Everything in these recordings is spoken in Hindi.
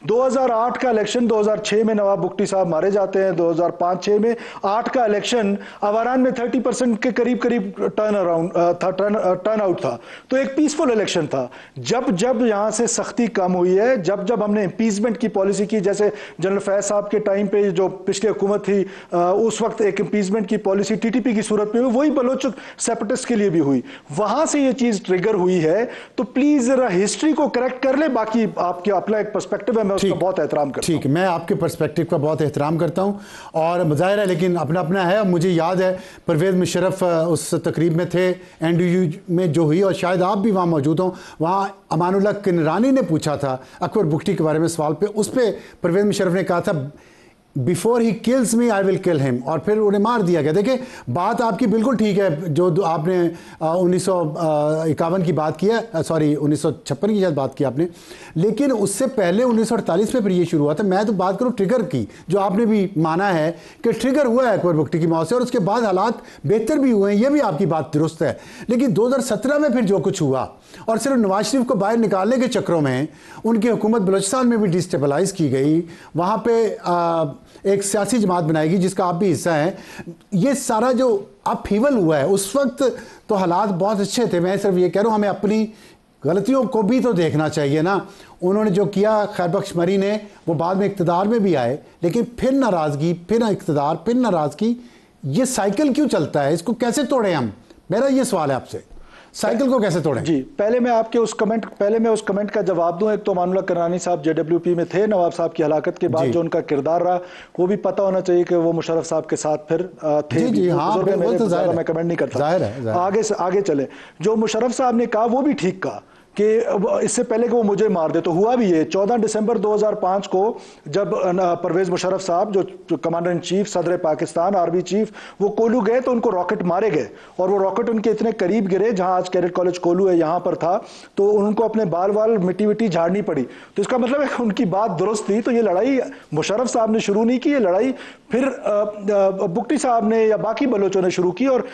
2008 का इलेक्शन, 2006 में नवाब बुगटी साहब मारे जाते हैं, 2005-6 में 8 का इलेक्शन अवारान में 30% के करीब करीब टर्न आउट था। तो एक पीसफुल इलेक्शन था। जब जब यहां से सख्ती कम हुई है, जब जब हमने इम्पीचमेंट की पॉलिसी की, जैसे जनरल फैज साहब के टाइम पे जो पिछली हुकूमत थी, उस वक्त एक इम्पीचमेंट की पॉलिसी टीटीपी की सूरत में हुई, वही बलोच सेपरेटिस्ट के लिए भी हुई, वहां से ये चीज ट्रिगर हुई है। तो प्लीज जरा हिस्ट्री को करेक्ट कर ले। बाकी आपके अपना एक पर्सपेक्टिव है, मैं उसका बहुत एहतराम करता हूं। ठीक, मैं आपके पर्सपेक्टिव का बहुत एहतराम करता हूं और ज़ाहिर है, लेकिन अपना अपना है। मुझे याद है परवेज़ मुशर्रफ उस तकरीब में थे एनडीयू में जो हुई, और शायद आप भी वहाँ मौजूद हों। वहाँ अमानुल्लाह किनरानी ने पूछा था अकबर बुगटी के बारे में सवाल पे, उस पर परवेज़ मुशर्रफ ने कहा था before he kills me I will kill him, और फिर उन्हें मार दिया गया। देखिए, बात आपकी बिल्कुल ठीक है। जो आपने 1951 की बात की है, सॉरी 1956 की शायद बात की आपने, लेकिन उससे पहले 1948 में फिर ये शुरू हुआ था। मैं तो बात करूँ ट्रिगर की, जो आपने भी माना है कि ट्रिगर हुआ है अकबर बुगटी की मौत से, और उसके बाद हालात बेहतर भी हुए हैं, ये भी आपकी बात दुरुस्त है। लेकिन 2017 में फिर जो कुछ हुआ, और सिर्फ नवाज शरीफ को बाहर निकालने के चक्रों में उनकी हुकूमत बलूचिस्तान में भी डिस्टेबलाइज की गई, वहाँ पे एक सियासी जमात बनाएगी जिसका आप भी हिस्सा हैं। ये सारा जो अपहीवल हुआ है, उस वक्त तो हालात बहुत अच्छे थे। मैं सिर्फ ये कह रहा हूँ, हमें अपनी गलतियों को भी तो देखना चाहिए ना। उन्होंने जो किया, खैर बख्श मरी ने, वो बाद में इक़्तिदार में भी आए, लेकिन फिर नाराज़गी, फिर इक़्तिदार, फिर नाराज़गी, ये साइकिल क्यों चलता है? इसको कैसे तोड़ें हम? मेरा ये सवाल है आपसे, साइकिल को कैसे तोड़ें? जी, पहले मैं उस कमेंट का जवाब दूं। एक तो अमानुल्लाह किररानी साहब जेडब्ल्यूपी में थे नवाब साहब की हलाकत के बाद, जो उनका किरदार रहा वो भी पता होना चाहिए कि वो मुशर्रफ साहब के साथ फिर थे। जी, हाँ, मैं कमेंट नहीं करता। आगे चले। जो मुशर्रफ साहब ने कहा वो भी ठीक कहा कि इससे पहले कि वो मुझे मार दे, तो हुआ भी ये। 14 दिसंबर 2005 को जब परवेज़ मुशर्रफ साहब, जो कमांडर इन चीफ, सदर पाकिस्तान, आर्मी चीफ, वो कोलू गए तो उनको रॉकेट मारे गए, और वो रॉकेट उनके इतने करीब गिरे, जहां आज कैडेट कॉलेज कोलू है यहाँ पर था, तो उनको अपने बाल मिट्टी विट्टी झाड़नी पड़ी। तो इसका मतलब है कि उनकी बात दुरुस्त थी। तो ये लड़ाई मुशर्रफ साहब ने शुरू नहीं की, ये लड़ाई फिर बुगटी साहब ने या बाकी बलोचों ने शुरू की। और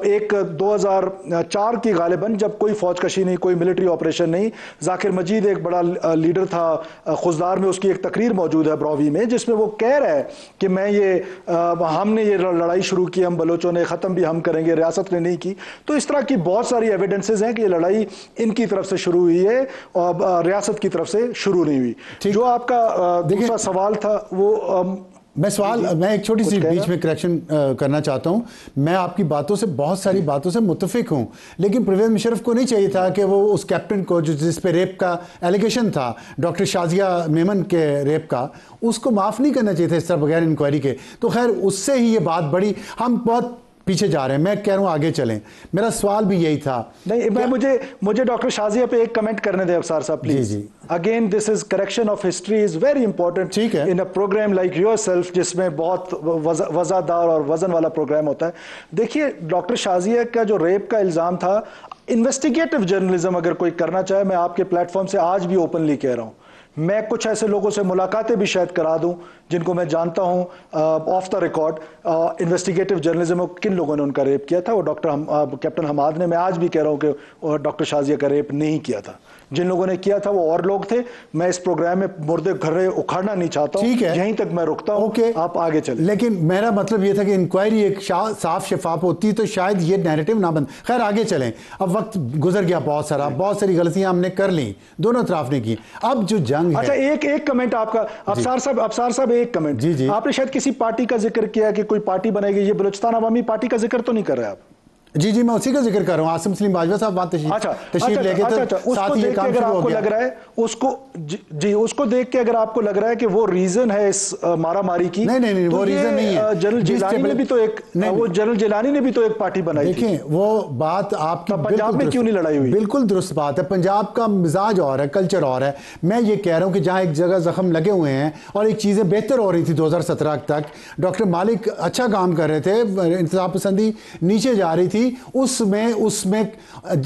एक 2004 की गालिबन, जब कोई फौजकशी नहीं, कोई मिलिट्री ऑपरेशन नहीं, जाकिर मजीद एक बड़ा लीडर था खुजदार में, उसकी एक तकरीर मौजूद है ब्रॉवी में, जिसमें वो कह रहा है कि हमने ये लड़ाई शुरू की, हम बलोचों ने, ख़त्म भी हम करेंगे, रियासत ने नहीं की। तो इस तरह की बहुत सारी एविडेंसेस हैं कि ये लड़ाई इनकी तरफ से शुरू हुई है और रियासत की तरफ से शुरू नहीं हुई। जो आपका दूसरा सवाल था वो मैं एक छोटी सी बीच में करेक्शन करना चाहता हूं। मैं आपकी बातों से, बहुत सारी बातों से मुत्तफिक हूं, लेकिन परवेज़ मुशर्रफ को नहीं चाहिए था कि वो उस कैप्टन को, जिस पे रेप का एलिगेशन था, डॉक्टर शाजिया मेमन के रेप का, उसको माफ़ नहीं करना चाहिए था इस तरह बगैर इंक्वायरी के। तो खैर, उससे ही ये बात बढ़ी। हम बहुत पीछे जा रहे हैं, मैं कह रहा हूं आगे चलें। मेरा सवाल भी यही था। नहीं, मुझे डॉक्टर शाजिया पे एक कमेंट करने दें अफसार साहब, please. Again, this is correction of history is very important. ठीक है, इन अ प्रोग्राम लाइक योरसेल्फ, जिसमें बहुत वजादार और वजन वाला प्रोग्राम होता है। देखिए, डॉक्टर शाजिया का जो रेप का इल्जाम था, इन्वेस्टिगेटिव जर्नलिज्म अगर कोई करना चाहे, मैं आपके प्लेटफॉर्म से आज भी ओपनली कह रहा हूं, मैं कुछ ऐसे लोगों से मुलाकातें भी शायद करा दूं जिनको मैं जानता हूं of the record, investigative journalism में किन लोगों ने उनका रेप किया था। वो कैप्टन हमाद ने, मैं आज भी कह रहा हूं कि डॉक्टर शाजिया का रेप नहीं किया था। जिन लोगों ने किया था वो और लोग थे। मैं इस प्रोग्राम में मुर्दे घरे उखाड़ना नहीं चाहता हूं, यहीं तक मैं रुकता हूं। आप आगे चलें। लेकिन मेरा मतलब ये था कि इंक्वायरी एक साफ शफाफ होती तो शायद ये नैरेटिव ना बन। खैर, आगे चलें। अब वक्त गुजर गया, बहुत सारी गलतियां हमने कर ली, दोनों तरफ ने की। अब जो जंग है, अच्छा, एक कमेंट आपका, अफसार साहब एक कमेंट। जी, आपने शायद किसी पार्टी का जिक्र किया कि कोई पार्टी बनाएगी, ये बलूचिस्तान अवामी पार्टी का जिक्र तो नहीं कर रहे आप? जी, मैं उसी का जिक्र कर रहा हूँ। आसिम सलीम बाजवा साहब बात तशरीफ लेके, उसको देख के अगर आपको लग रहा है, उसको देख के अगर आपको लग रहा है कि वो रीजन है इस मारामारी की, नहीं, वो रीजन नहीं है। जनरल जिलानी ने भी तो एक पार्टी बनाई। देखिए, वो बात आपकी पंजाब में क्यों नहीं लड़ाई हुई? बिल्कुल दुरुस्त बात है। पंजाब का मिजाज और है, कल्चर और है। मैं ये कह रहा हूँ कि जहाँ एक जगह जख्म लगे हुए हैं और एक चीजें बेहतर हो रही थी 2017 तक, डॉक्टर मालिक अच्छा काम कर रहे थे, इंतज़ाम पसंदी नीचे जा रही थी, उसमें उसमें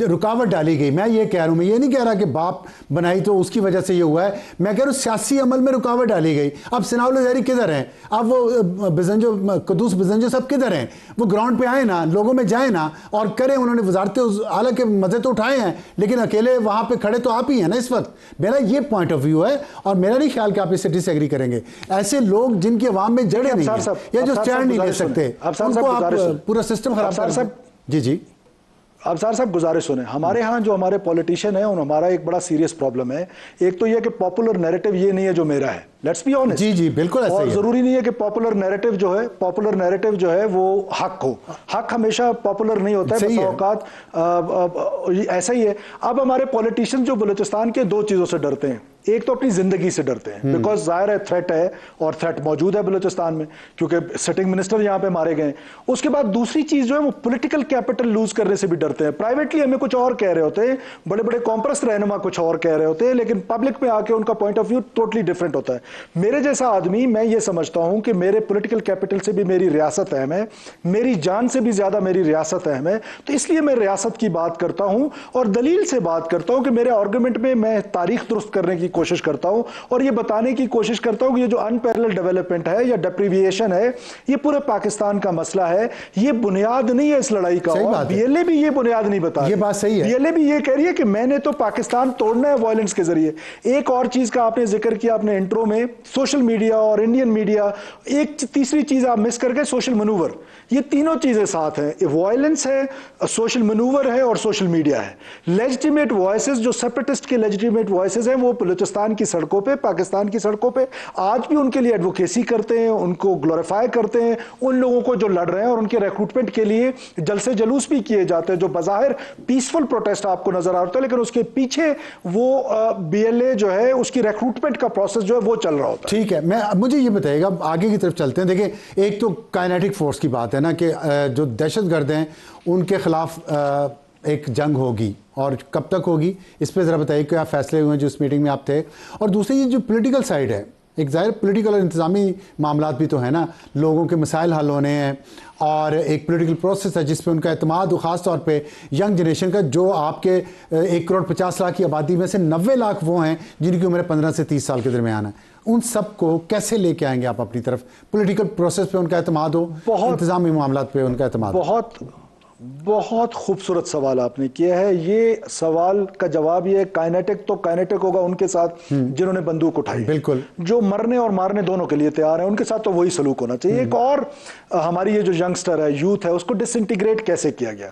रुकावट डाली गई। मैं ये कह रहा हूँ, मैं ये नहीं कह रहा कि बाप बनाई तो उसकी वजह से ये हुआ है, मैं कह रहा हूँ सियासी अमल में रुकावट डाली गई। अब सनाउल ज़हरी किधर हैं? अब वो बिजंजो, कदूस बिजंजो सब किधर हैं? वो ग्राउंड पे आए ना, लोगों में जाए ना और करें। उन्होंने वजारतें हालांकि मजे तो उठाए हैं, लेकिन अकेले वहां पे खड़े तो आप ही हैं ना इस वक्त। मेरा ये पॉइंट ऑफ व्यू है और मेरा नहीं ख्याल कि आप इससे डिसएग्री करेंगे। ऐसे लोग जिनकी अवाम में जड़े नहीं है या जो स्टैंड नहीं ले सकते, उनको आप पूरा सिस्टम खराब कर सकते। जी जी अफसार साहब गुजारिश सुने, हमारे यहाँ जो हमारे पॉलिटिशियन है, हमारा एक बड़ा सीरियस प्रॉब्लम है। एक तो ये कि पॉपुलर नैरेटिव ये नहीं है जो मेरा है, लेट्स बी ऑनेस्ट। जी जी बिल्कुल ऐसा और ही है। जरूरी नहीं है कि पॉपुलर नैरेटिव जो है वो हक हो। हक हमेशा पॉपुलर नहीं होता है, बस औकात ऐसा ही है। अब हमारे पॉलिटिशियन जो बलूचिस्तान के दो चीजों से डरते हैं। एक तो अपनी जिंदगी से डरते हैं, बिकॉज जाहिर है थ्रेट है और थ्रेट मौजूद है बलूचिस्तान में, क्योंकि सिटिंग मिनिस्टर यहां पे मारे गए। उसके बाद दूसरी चीज जो है वो पॉलिटिकल कैपिटल लूज करने से भी डरते हैं। प्राइवेटली हमें कुछ और कह रहे होते हैं, बड़े बड़े कॉम्प्रेस रहनुमा कुछ और कह रहे होते हैं, लेकिन पब्लिक में आके उनका point of view totally different होता है। मेरे जैसा आदमी, मैं ये समझता हूं कि मेरे पॉलिटिकल कैपिटल से भी मेरी रियासत अहम है, मेरी जान से भी ज्यादा मेरी रियासत अहम है। तो इसलिए मैं रियासत की बात करता हूं और दलील से बात करता हूं कि मेरे आर्गुमेंट में मैं तारीख दुरुस्त करने की कोशिश करता हूं और ये बताने की कोशिश करता हूं कि ये जो अनपैरेलल डेवलपमेंट है या डेप्रीविएशन है, ये पूरे पाकिस्तान का मसला है। ये बुनियाद नहीं है इस लड़ाई का। और बीएलए भी ये बुनियाद नहीं बता रही। ये बात सही है। बीएलए भी ये कह रही है कि मैंने तो पाकिस्तान तोड़ना है वायलेंस के जरिए। एक और चीज का आपने जिक्र किया अपने इंट्रो में, सोशल मीडिया और इंडियन मीडिया। एक तीसरी चीज आप मिस कर गए, सोशल मनूवर। ये तीनों चीजें साथ हैं, वायलेंस है, सोशल मनूवर है और सोशल मीडिया है। लेजिटिमेट वॉइसेस, जो सेपरेटिस्ट के लेजिटिमेट वॉइसेस हैं, वो बलूचिस्तान की सड़कों पे, पाकिस्तान की सड़कों पे आज भी उनके लिए एडवोकेसी करते हैं, उनको ग्लोरीफाई करते हैं, उन लोगों को जो लड़ रहे हैं, और उनके रिक्रूटमेंट के लिए जलसे जुलूस भी किए जाते हैं, जो बज़ाहिर पीसफुल प्रोटेस्ट आपको नजर आ रहा है, लेकिन उसके पीछे वो बीएलए जो है उसकी रिक्रूटमेंट का प्रोसेस जो है वो चल रहा होता है। ठीक है, मैं मुझे ये बताइएगा, आगे की तरफ चलते हैं। देखिए, एक तो काइनेटिक फोर्स की बात है ना कि जो दहशतगर्द हैं उनके खिलाफ एक जंग होगी, और कब तक होगी इस पर ज़रा बताइए, क्या फैसले हुए जो इस मीटिंग में आप थे। और दूसरी ये जो पॉलिटिकल साइड है, एक ज़ाहिर पॉलिटिकल और इंतज़ामी मामलात भी तो है ना, लोगों के मसाइल हल होने हैं और एक पॉलिटिकल प्रोसेस है जिस पे उनका एतमाद, ख़ास तौर पे यंग जनरेशन का, जो आपके 1,50,00,000 की आबादी में से 90 लाख वो हैं जिनकी उम्र 15 से 30 साल के दरमियान है। उन सब को कैसे लेके आएंगे आप अपनी तरफ? पॉलिटिकल प्रोसेस पे उनका एतमाद हो, इंतज़ामी मामलात पे उनका एतमाद हो। बहुत खूबसूरत सवाल आपने किया है। ये सवाल का जवाब ये है, काइनेटिक तो काइनेटिक होगा उनके साथ जिन्होंने बंदूक उठाई, बिल्कुल, जो मरने और मारने दोनों के लिए तैयार है, उनके साथ तो वही सलूक होना चाहिए। एक और हमारी ये जो यंगस्टर है, यूथ है, उसको डिसइंटीग्रेट कैसे किया गया?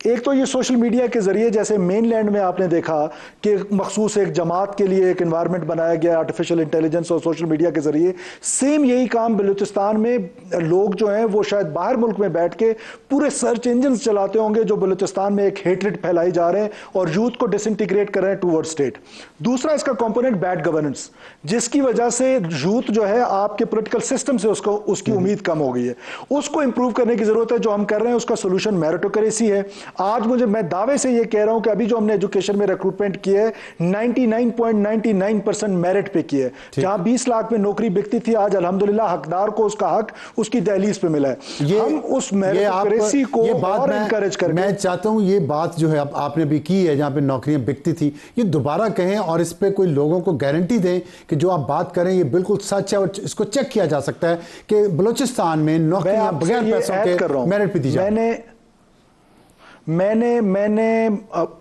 एक तो ये सोशल मीडिया के जरिए, जैसे मेनलैंड में आपने देखा कि मखसूस एक जमात के लिए एक एनवायरनमेंट बनाया गया आर्टिफिशियल इंटेलिजेंस और सोशल मीडिया के जरिए। सेम यही काम बलूचिस्तान में लोग जो हैं वो शायद बाहर मुल्क में बैठ के पूरे सर्च इंजन चलाते होंगे जो बलूचिस्तान में एक हेट्रेड फैलाई जा रहे हैं और यूथ को डिसइंटीग्रेट कर रहे हैं टूवर्ड स्टेट। दूसरा इसका कंपोनेंट बैड गवर्नेंस, जिसकी वजह से यूथ जो है आपके पॉलिटिकल सिस्टम से उसकी उम्मीद कम हो गई है। उसको इंप्रूव करने की जरूरत है। जो हम कर रहे हैं उसका सोल्यूशन मेरिटोक्रेसी है। आज मैं दावे से ये कह रहा हूं कि अभी जो हमने एजुकेशन में रिक्रूटमेंट की है 99.99% मेरिट पे की है। जहां 20 लाख में नौकरी बिकती थी, आज अल्हम्दुलिल्लाह हकदार को उसका हक उसकी दहलीज पे मिला है। हम उस मेरिटोक्रेसी को और एनकरेज करके, मैं चाहता हूं ये बात जो है आपने अभी की है, जहां पे नौकरियां बिकती थी, ये दोबारा कहें और इस पे कोई लोगों को गारंटी दें कि जो आप बात करें ये बिल्कुल सच है और इसको चेक किया जा सकता है कि बलूचिस्तान में नौकरियां बगैर पैसों के मेरिट पे दी जाए। मैंने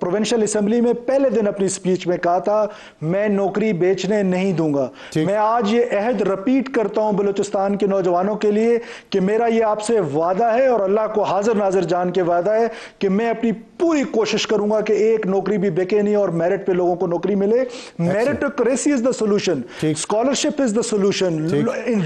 प्रोविंशियल असेंबली में पहले दिन अपनी स्पीच में कहा था, मैं नौकरी बेचने नहीं दूंगा। मैं आज ये अहद रिपीट करता हूं बलूचिस्तान के नौजवानों के लिए कि मेरा ये आपसे वादा है और अल्लाह को हाजिर नाजिर जान के वादा है कि मैं अपनी पूरी कोशिश करूंगा कि एक नौकरी भी बिके नहीं और मेरिट पे लोगों को नौकरी मिले। Meritocracy is the solution, scholarship is the solution,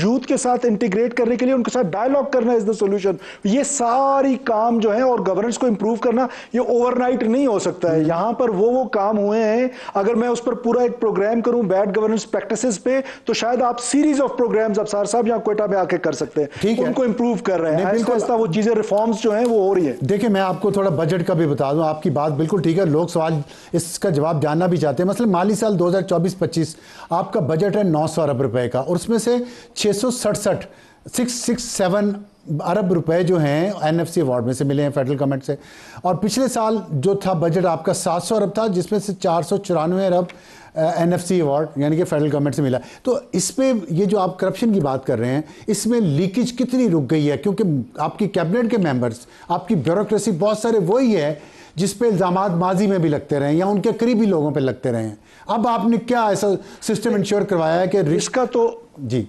youth के साथ इंटीग्रेट करने के लिए उनके साथ डायलॉग करना इज द सोल्यूशन। ये सारी काम जो है और गवर्नेंस को इंप्रूव करना, ये ओवरनाइट नहीं हो सकता है। यहां पर वो काम हुए हैं। अगर मैं उस पर पूरा एक प्रोग्राम करूं बैड गवर्नेंस प्रैक्टिसेस पे, तो शायद आप सीरीज ऑफ प्रोग्राम्स अफसार साहब यहां क्वेटा में आके कर सकते हैं। उनको इंप्रूव कर रहे हैं, आहिस्ता वो चीजें रिफॉर्म्स जो हैं वो हो रही है। देखिए, मैं आपको थोड़ा बजट का भी बता दूं, आपकी बात बिल्कुल ठीक है, लोग सवाल इसका जवाब जानना भी चाहते हैं। मतलब माली साल 2024-25 आपका बजट है 900 अरब रुपए का और उसमें से 667 अरब रुपए जो हैं एनएफसी अवार्ड में से मिले हैं फेडरल गवर्नमेंट से, और पिछले साल जो था बजट आपका 700 अरब था, जिसमें से 494 अरब एनएफसी अवार्ड यानी कि फेडरल गवर्नमेंट से मिला। तो इसमें ये जो आप करप्शन की बात कर रहे हैं, इसमें लीकेज कितनी रुक गई है? क्योंकि आपकी कैबिनेट के मेंबर्स, आपकी ब्यूरोक्रेसी बहुत सारे वही है जिस पे इल्जामात माजी में भी लगते रहे या उनके करीबी लोगों पे लगते रहे हैं। अब आपने क्या ऐसा सिस्टम इंश्योर करवाया है कि रिस्क का तो जी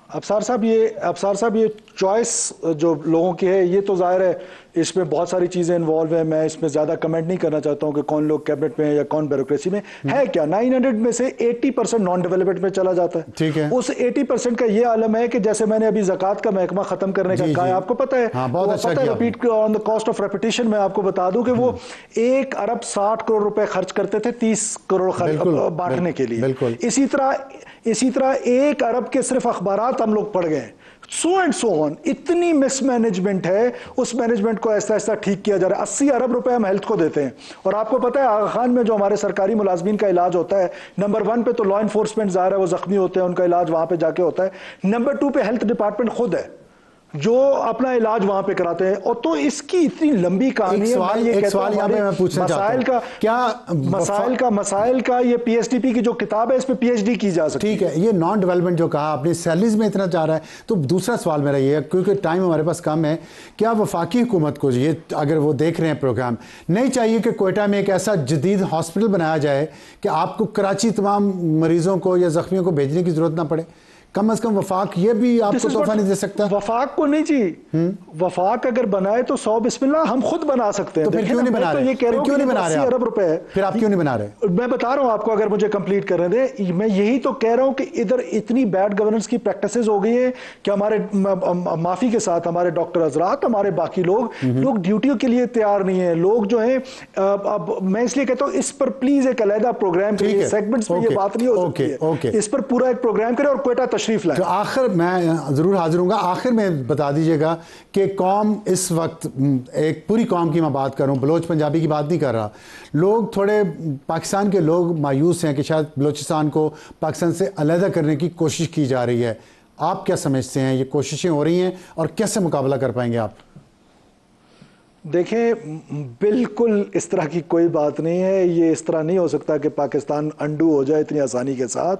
अफसार साहब ये चॉइस जो लोगों की है, ये तो जाहिर है इसमें बहुत सारी चीज़ें इन्वॉल्व हैं। मैं इसमें ज़्यादा कमेंट नहीं करना चाहता हूं कि कौन लोग कैबिनेट में है या कौन ब्यूरोक्रेसी में है। क्या 900 में से 80% नॉन डेवलपमेंट में चला जाता है। ठीक है। उस 80% का ये आलम है कि जैसे मैंने अभी ज़कात का महकमा ख़त्म करने का कहा है, आपको पता है, हाँ, बहुत अच्छा repeat on the cost of repetition में आपको बता दूं कि वो 1 अरब 60 करोड़ रुपए खर्च करते थे 30 करोड़ बांटने के लिए। इसी तरह 1 अरब के सिर्फ अखबारात हम लोग पढ़ गए, सो एंड सो ऑन। इतनी मिसमैनेजमेंट है, उस मैनेजमेंट को ऐसा ऐसा ठीक किया जा रहा है। 80 अरब रुपए हम हेल्थ को देते हैं, और आपको पता है आगा खान में जो हमारे सरकारी मुलाजमीन का इलाज होता है, नंबर 1 पे तो लॉ इन्फोर्समेंट ज़ाहिर है, वो जख्मी होते हैं, उनका इलाज वहां पे जाके होता है। नंबर 2 पे हेल्थ डिपार्टमेंट खुद है जो अपना इलाज वहां पे कराते हैं। और तो इसकी इतनी लंबी कहानी है। मसाइल का ये पीएचडीपी की जो किताब है, इस पे पीएचडी की जा सकती है। ठीक है, ये नॉन डेवलपमेंट जो कहा आपने, सैलरीज में इतना चाह रहा है, तो दूसरा सवाल मेरा ये है, क्योंकि टाइम हमारे पास कम है, क्या वफाकी हुकूमत को ये, अगर वो देख रहे हैं प्रोग्राम, नहीं चाहिए कि कोयटा में एक ऐसा जदीद हॉस्पिटल बनाया जाए कि आपको कराची तमाम मरीजों को या जख्मियों को भेजने की जरूरत ना पड़े? कम से कम वफाक ये भी आपको तोहफा नहीं दे सकता? वफाक को नहीं जी, वफाक अगर बनाए तो 100 बिस्मिल्लाह हम खुद बना सकते हैं। तो फिर क्यों नहीं बना रहे? ये कह रहा हूं कि 80 अरब रुपए है, फिर आप क्यों नहीं बना रहे? मैं बता रहा हूं आपको, अगर मुझे कंप्लीट करने दे। मैं यही तो कह रहा हूं कि इधर इतनी बैड गवर्नेंस की प्रैक्टिसेस हो गई है कि हमारे, माफी के साथ, हमारे डॉक्टर हजरात, हमारे बाकी लोग ड्यूटियों के लिए तैयार नहीं है। लोग जो है, अब मैं इसलिए कहता हूं इस पर प्लीज एक अलहदा प्रोग्राम करिए, सेगमेंट्स में ये बात नहीं हो सकती है। इस पर पूरा एक प्रोग्राम करें और कोयटा तशरीफ लाएं। आखिर मैं ज़रूर हाजिर हूँगा। आखिर में बता दीजिएगा कि कौम इस वक्त, एक पूरी कौम की मैं बात कर रहा हूँ, बलोच पंजाबी की बात नहीं कर रहा, लोग थोड़े, पाकिस्तान के लोग मायूस हैं कि शायद बलोचिस्तान को पाकिस्तान से अलहदा करने की कोशिश की जा रही है। आप क्या समझते हैं, ये कोशिशें हो रही हैं और कैसे मुकाबला कर पाएंगे आप? देखें, बिल्कुल इस तरह की कोई बात नहीं है। ये इस तरह नहीं हो सकता कि पाकिस्तान अंडू हो जाए इतनी आसानी के साथ।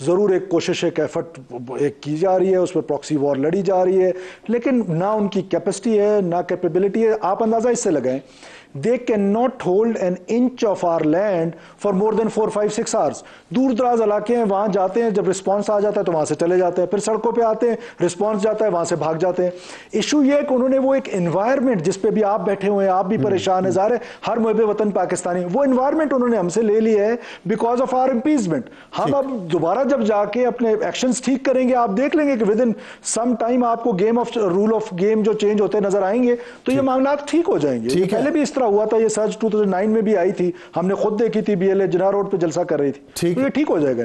ज़रूर एक कोशिश, एक एफर्ट एक की जा रही है, उस पर प्रॉक्सी वॉर लड़ी जा रही है, लेकिन ना उनकी कैपेसिटी है ना कैपेबिलिटी है। आप अंदाज़ा इससे लगाएं, they cannot hold an inch of our land for more than 4-5-6 hours। दूर दराज इलाके हैं, वहां जाते हैं, जब रिस्पांस आ जाता है तो वहां से चले जाते हैं, फिर सड़कों पे आते हैं, रिस्पांस जाता है, वहां से भाग जाते हैं। इशू ये है कि उन्होंने वो एक एनवायरनमेंट, जिस पे भी आप बैठे हुए हैं, आप भी परेशान है, ज़ाहिर है हर मुहब्बे वतन पाकिस्तानी, वो एनवायरनमेंट उन्होंने हमसे ले लिया है बिकॉज ऑफ आवर इम्पीचमेंट। हम अब दोबारा जब जाके अपने एक्शंस ठीक करेंगे, आप देख लेंगे कि विद इन सम टाइम आपको game of, rule of game जो चेंज होते नजर आएंगे, तो ये मामला ठीक हो जाएंगे। पहले भी इस तरह हुआ था, ये सर्च 2009 में भी आई थी, हमने खुद देखी थी, बीएलए जिना रोड पे जलसा कर रही थी, तो ये ठीक हो जाएगा।